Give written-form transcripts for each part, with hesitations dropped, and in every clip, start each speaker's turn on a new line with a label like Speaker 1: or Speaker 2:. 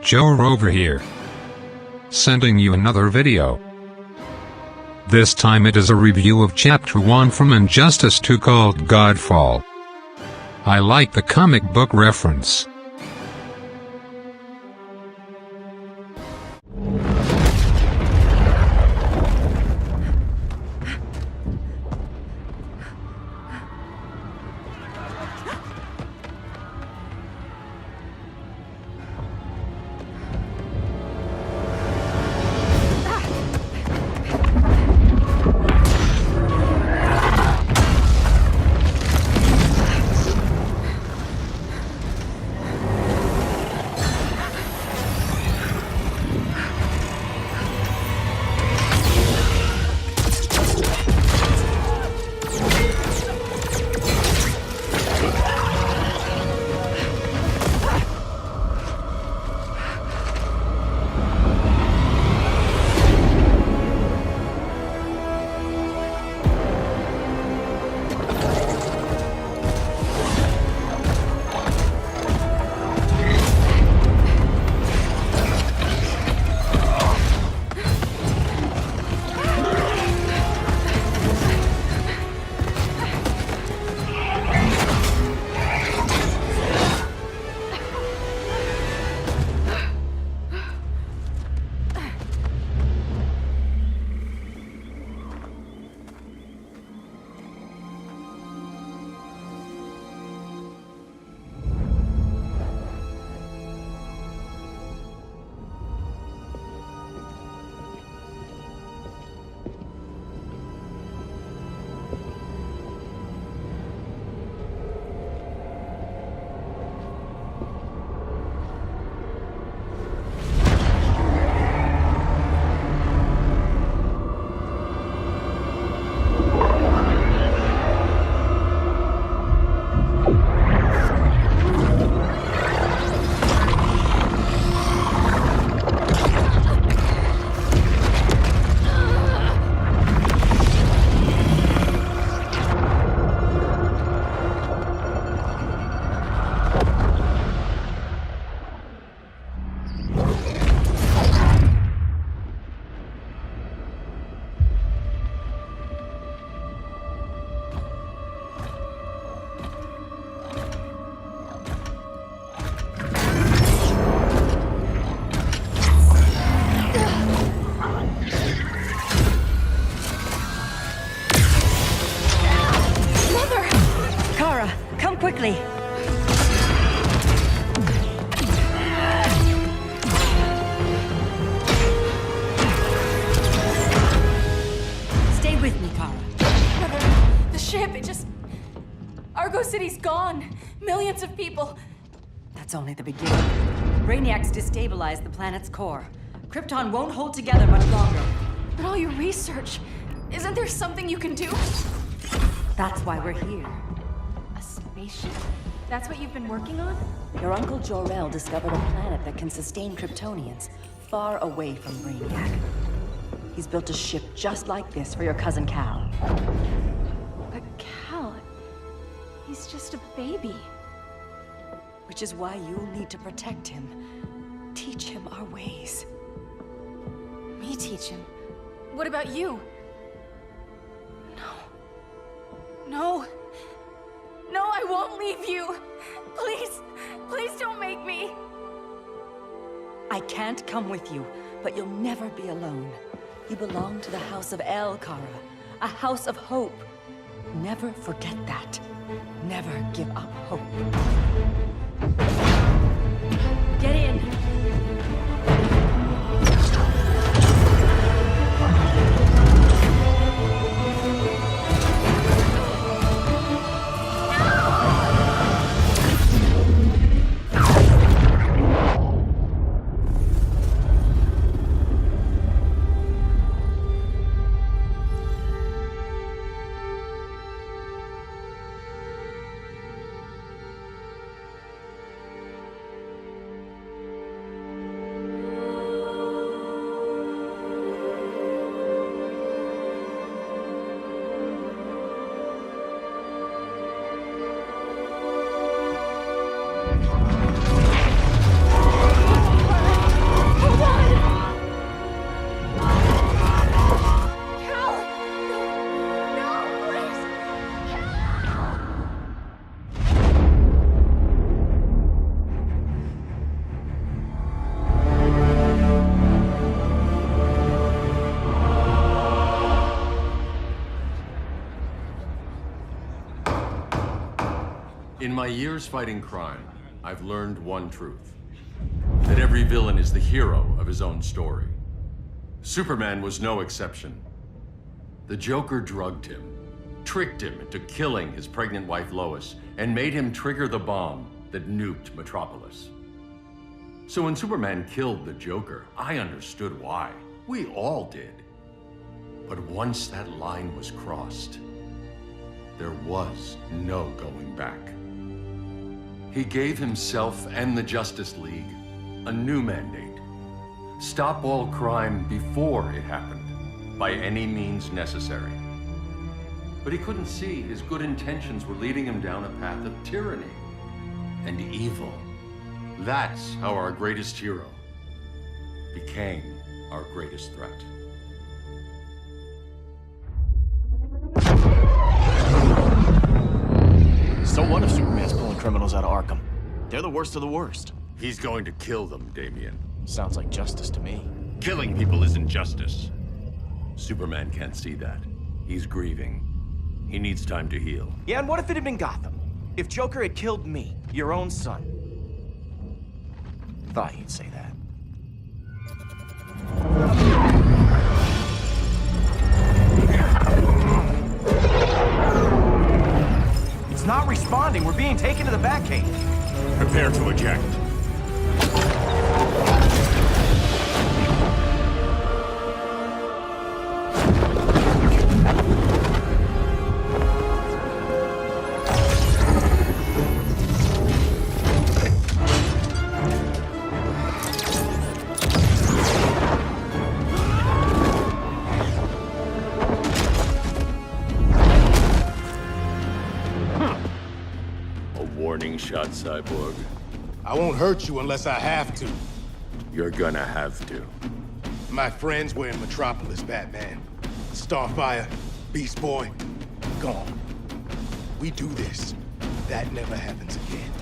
Speaker 1: Joe over here, sending you another video. This time it is a review of Chapter 1 from Injustice 2 called Godfall. I like the comic book reference.
Speaker 2: Quickly! Stay with me, Kara.
Speaker 3: Mother, the ship, Argo City's gone. Millions of people.
Speaker 2: That's only the beginning. Brainiac's destabilized the planet's core. Krypton won't hold together much longer.
Speaker 3: But all your research, isn't there something you can do?
Speaker 2: That's why we're here.
Speaker 3: Spaceship. That's what you've been working on?
Speaker 2: Your uncle Jor-El discovered a planet that can sustain Kryptonians, far away from Brainiac. He's built a ship just like this for your cousin Cal.
Speaker 3: But Cal, he's just a baby.
Speaker 2: Which is why you'll need to protect him. Teach him our ways.
Speaker 3: Me teach him? What about you? No. No, I won't leave you! Please, please don't make me!
Speaker 2: I can't come with you, but you'll never be alone. You belong to the House of El, Kara. A house of hope. Never forget that. Never give up hope. Get in!
Speaker 4: In my years fighting crime, I've learned one truth. That every villain is the hero of his own story. Superman was no exception. The Joker drugged him, tricked him into killing his pregnant wife Lois, and made him trigger the bomb that nuked Metropolis. So when Superman killed the Joker, I understood why. We all did. But once that line was crossed, there was no going back. He gave himself and the Justice League a new mandate. Stop all crime before it happened, by any means necessary. But he couldn't see his good intentions were leading him down a path of tyranny and evil. That's how our greatest hero became our greatest threat.
Speaker 5: So what if Superman's pulling criminals out of Arkham? They're the worst of the worst.
Speaker 4: He's going to kill them, Damian.
Speaker 5: Sounds like justice to me.
Speaker 4: Killing people isn't justice. Superman can't see that. He's grieving. He needs time to heal.
Speaker 5: Yeah, and what if it had been Gotham? If Joker had killed me, your own son? Thought he'd say that. It's not responding. We're being taken to the Batcave.
Speaker 4: Prepare to eject. Warning shot, Cyborg.
Speaker 6: I won't hurt you unless I have to.
Speaker 4: You're gonna have to.
Speaker 6: My friends were in Metropolis, Batman. Starfire, Beast Boy, gone. We do this. That never happens again.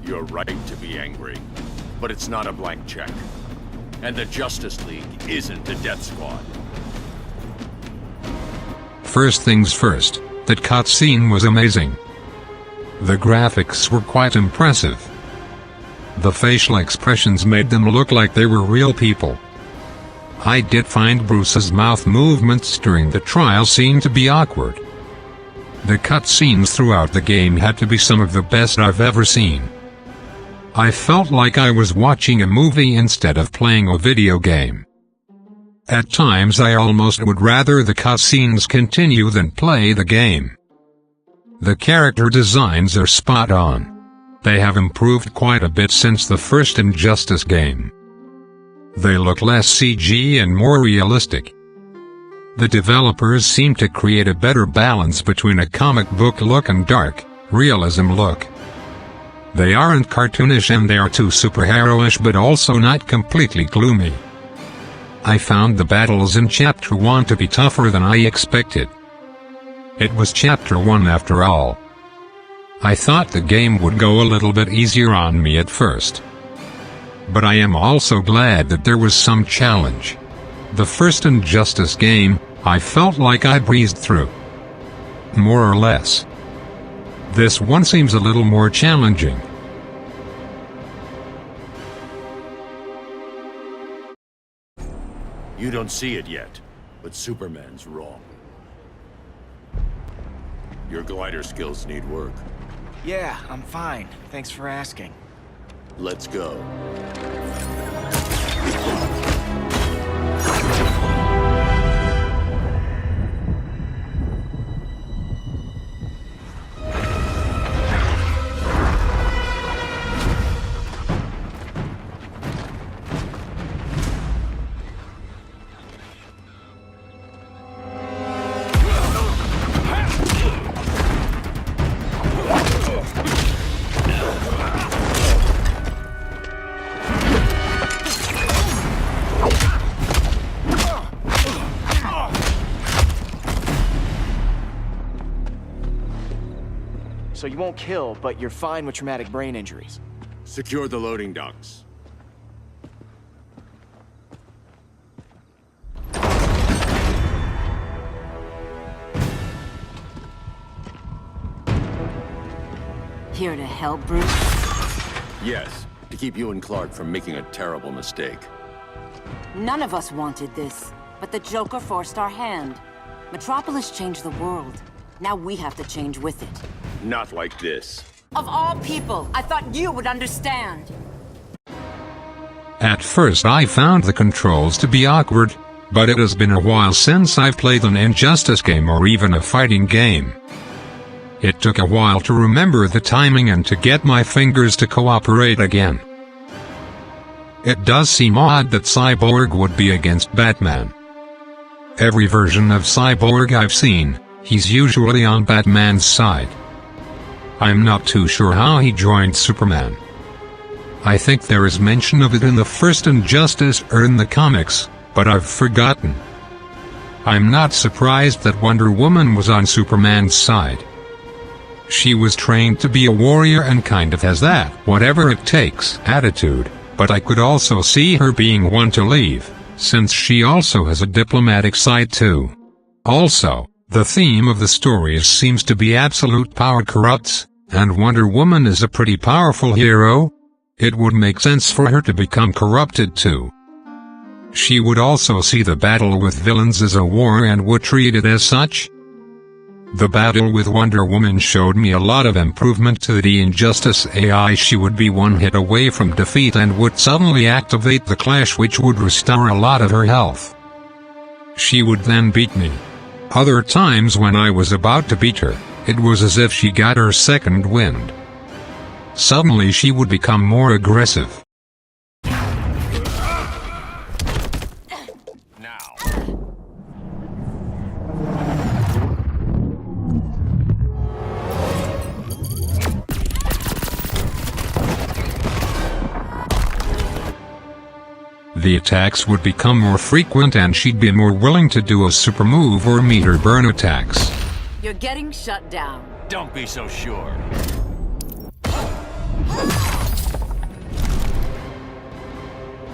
Speaker 4: You're right to be angry, but it's not a blank check. And the Justice League isn't a death squad.
Speaker 1: First things first, that cutscene was amazing. The graphics were quite impressive. The facial expressions made them look like they were real people. I did find Bruce's mouth movements during the trial scene to be awkward. The cutscenes throughout the game had to be some of the best I've ever seen. I felt like I was watching a movie instead of playing a video game. At times I almost would rather the cutscenes continue than play the game. The character designs are spot on. They have improved quite a bit since the first Injustice game. They look less CG and more realistic. The developers seem to create a better balance between a comic book look and dark, realism look. They aren't cartoonish and they are too superheroish but also not completely gloomy. I found the battles in Chapter 1 to be tougher than I expected. It was Chapter 1 after all. I thought the game would go a little bit easier on me at first. But I am also glad that there was some challenge. The first Injustice game, I felt like I breezed through. More or less. This one seems a little more challenging.
Speaker 4: You don't see it yet, but Superman's wrong. Your glider skills need work.
Speaker 5: Yeah, I'm fine. Thanks for asking.
Speaker 4: Let's go.
Speaker 5: So you won't kill, but you're fine with traumatic brain injuries.
Speaker 4: Secure the loading docks.
Speaker 7: Here to help, Bruce?
Speaker 4: Yes, to keep you and Clark from making a terrible mistake.
Speaker 7: None of us wanted this, but the Joker forced our hand. Metropolis changed the world. Now we have to change with it.
Speaker 4: Not like this.
Speaker 7: Of all people, I thought you would understand.
Speaker 1: At first I found the controls to be awkward, but it has been a while since I've played an Injustice game or even a fighting game. It took a while to remember the timing and to get my fingers to cooperate again. It does seem odd that Cyborg would be against Batman. Every version of Cyborg I've seen, he's usually on Batman's side. I'm not too sure how he joined Superman. I think there is mention of it in the first Injustice or in the comics, but I've forgotten. I'm not surprised that Wonder Woman was on Superman's side. She was trained to be a warrior and kind of has that whatever it takes attitude, but I could also see her being one to leave, since she also has a diplomatic side too. Also, the theme of the story seems to be absolute power corrupts, and Wonder Woman is a pretty powerful hero. It would make sense for her to become corrupted too. She would also see the battle with villains as a war and would treat it as such. The battle with Wonder Woman showed me a lot of improvement to the Injustice AI. She would be one hit away from defeat and would suddenly activate the Clash, which would restore a lot of her health. She would then beat me. Other times when I was about to beat her, it was as if she got her second wind. Suddenly she would become more aggressive. The attacks would become more frequent and she'd be more willing to do a super move or meter burn attacks.
Speaker 7: You're getting shut down.
Speaker 5: Don't be so sure.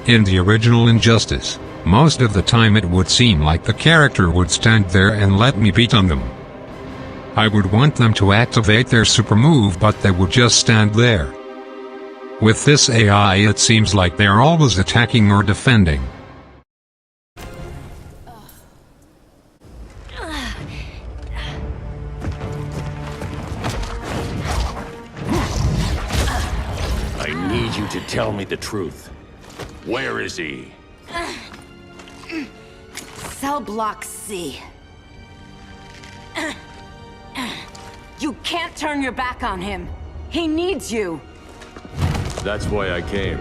Speaker 1: In the original Injustice, most of the time it would seem like the character would stand there and let me beat on them. I would want them to activate their super move, but they would just stand there. With this AI it seems like they're always attacking or defending.
Speaker 4: I need you to tell me the truth. Where is he?
Speaker 7: Cell block C. You can't turn your back on him. He needs you.
Speaker 4: That's why I came.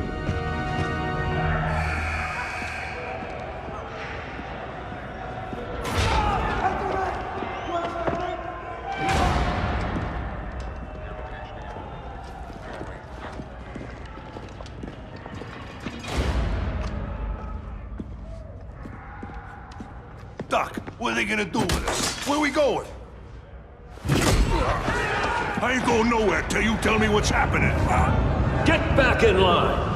Speaker 8: Doc, what are they gonna do with us? Where we going? I ain't going nowhere till you tell me what's happening.
Speaker 9: Get back in line!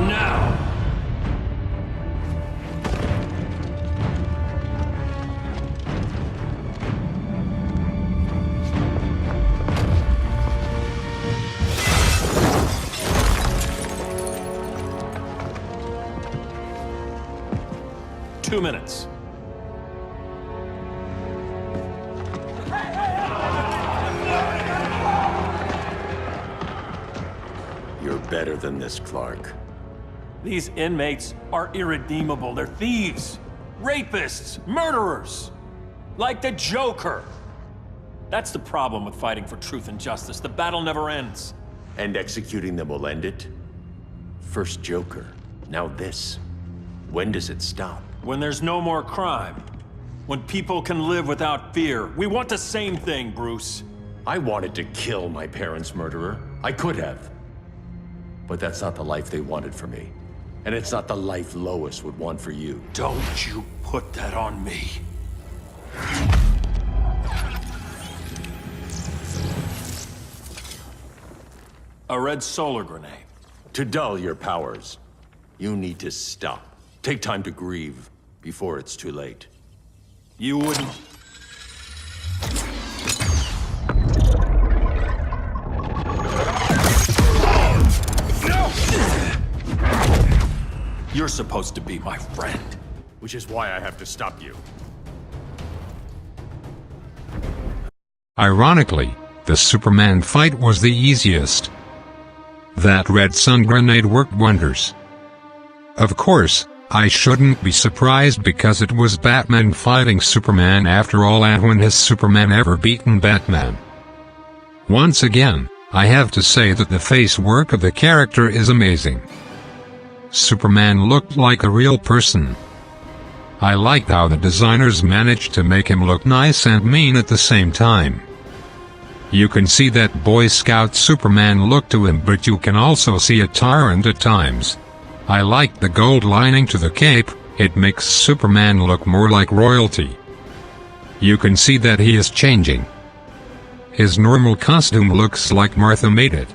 Speaker 9: Now!
Speaker 5: Two minutes.
Speaker 4: You're better than this, Clark.
Speaker 9: These inmates are irredeemable. They're thieves, rapists, murderers. Like the Joker. That's the problem with fighting for truth and justice. The battle never ends.
Speaker 4: And executing them will end it? First Joker, now this. When does it stop?
Speaker 9: When there's no more crime. When people can live without fear. We want the same thing, Bruce.
Speaker 4: I wanted to kill my parents' murderer. I could have. But that's not the life they wanted for me. And it's not the life Lois would want for you.
Speaker 9: Don't you put that on me. A red solar grenade.
Speaker 4: To dull your powers, you need to stop. Take time to grieve before it's too late.
Speaker 9: You wouldn't... You're supposed to be my friend.
Speaker 4: Which is why I have to stop you.
Speaker 1: Ironically, the Superman fight was the easiest. That red sun grenade worked wonders. Of course, I shouldn't be surprised because it was Batman fighting Superman after all, and when has Superman ever beaten Batman? Once again, I have to say that the face work of the character is amazing. Superman looked like a real person. I liked how the designers managed to make him look nice and mean at the same time. You can see that Boy Scout Superman look to him, but you can also see a tyrant at times. I like the gold lining to the cape, it makes Superman look more like royalty. You can see that he is changing. His normal costume looks like Martha made it.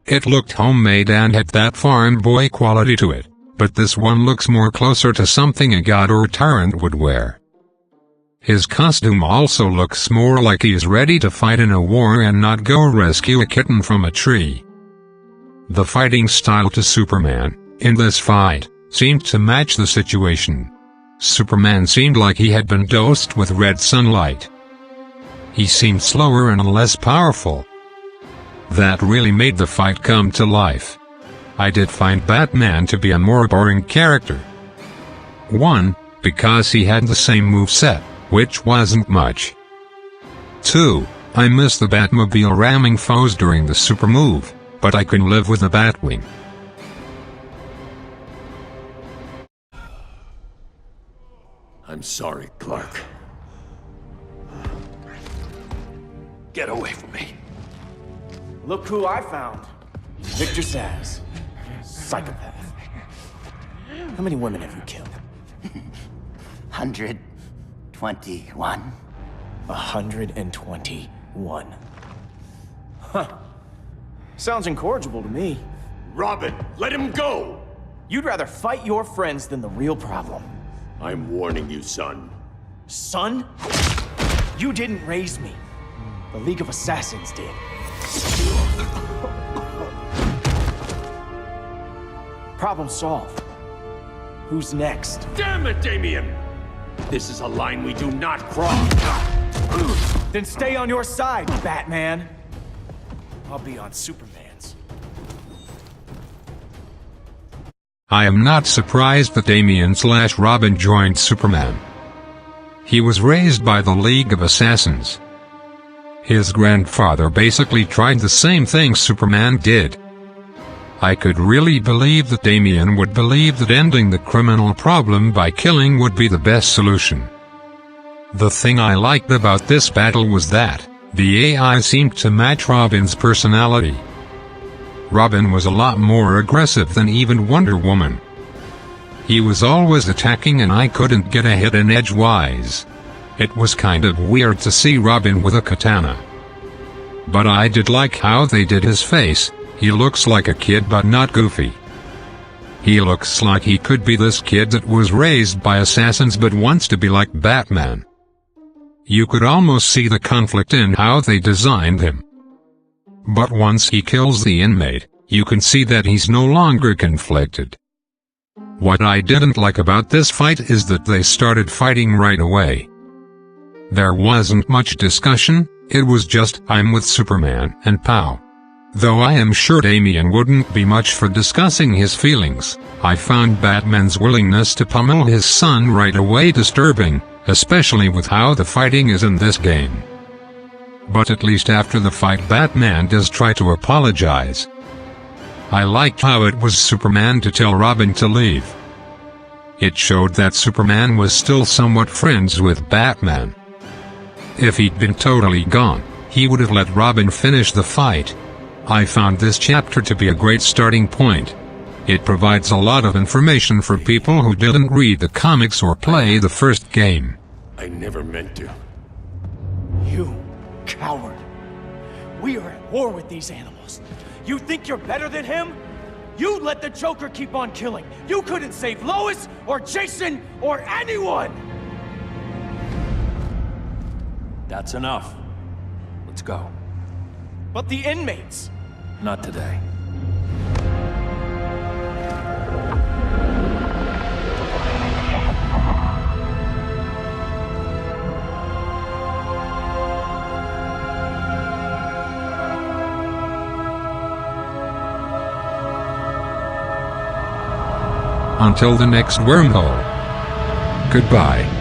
Speaker 1: It looked homemade and had that farm boy quality to it, but this one looks more closer to something a god or tyrant would wear. His costume also looks more like he is ready to fight in a war and not go rescue a kitten from a tree. The fighting style to Superman, in this fight, seemed to match the situation. Superman seemed like he had been dosed with red sunlight. He seemed slower and less powerful. That really made the fight come to life. I did find Batman to be a more boring character. 1. Because he had the same moveset, which wasn't much. 2. I miss the Batmobile ramming foes during the super move, but I can live with the Batwing.
Speaker 4: I'm sorry, Clark.
Speaker 9: Get away from me.
Speaker 5: Look who I found. Victor Zsasz. Psychopath. How many women have you killed?
Speaker 10: 121.
Speaker 5: 121. Huh. Sounds incorrigible to me.
Speaker 4: Robin, let him go!
Speaker 5: You'd rather fight your friends than the real problem.
Speaker 4: I'm warning you, son.
Speaker 5: Son? You didn't raise me. The League of Assassins did. Problem solved. Who's next?
Speaker 4: Damn it, Damian! This is a line we do not cross.
Speaker 5: Then stay on your side, Batman. I'll be on Superman's.
Speaker 1: I am not surprised that Damian/Robin joined Superman. He was raised by the League of Assassins. His grandfather basically tried the same thing Superman did. I could really believe that Damian would believe that ending the criminal problem by killing would be the best solution. The thing I liked about this battle was that the AI seemed to match Robin's personality. Robin was a lot more aggressive than even Wonder Woman. He was always attacking and I couldn't get a hit in edgewise. It was kind of weird to see Robin with a katana. But I did like how they did his face. He looks like a kid but not goofy. He looks like he could be this kid that was raised by assassins but wants to be like Batman. You could almost see the conflict in how they designed him. But once he kills the inmate, you can see that he's no longer conflicted. What I didn't like about this fight is that they started fighting right away. There wasn't much discussion, it was just I'm with Superman and pow. Though I am sure Damian wouldn't be much for discussing his feelings, I found Batman's willingness to pummel his son right away disturbing, especially with how the fighting is in this game. But at least after the fight Batman does try to apologize. I liked how it was Superman to tell Robin to leave. It showed that Superman was still somewhat friends with Batman. If he'd been totally gone, he would have let Robin finish the fight. I found this chapter to be a great starting point. It provides a lot of information for people who didn't read the comics or play the first game.
Speaker 4: I never meant to.
Speaker 5: You coward. We are at war with these animals. You think you're better than him? You let the Joker keep on killing. You couldn't save Lois, or Jason, or anyone!
Speaker 9: That's enough. Let's go.
Speaker 5: But the inmates!
Speaker 9: Not today.
Speaker 1: Until the next wormhole. Goodbye.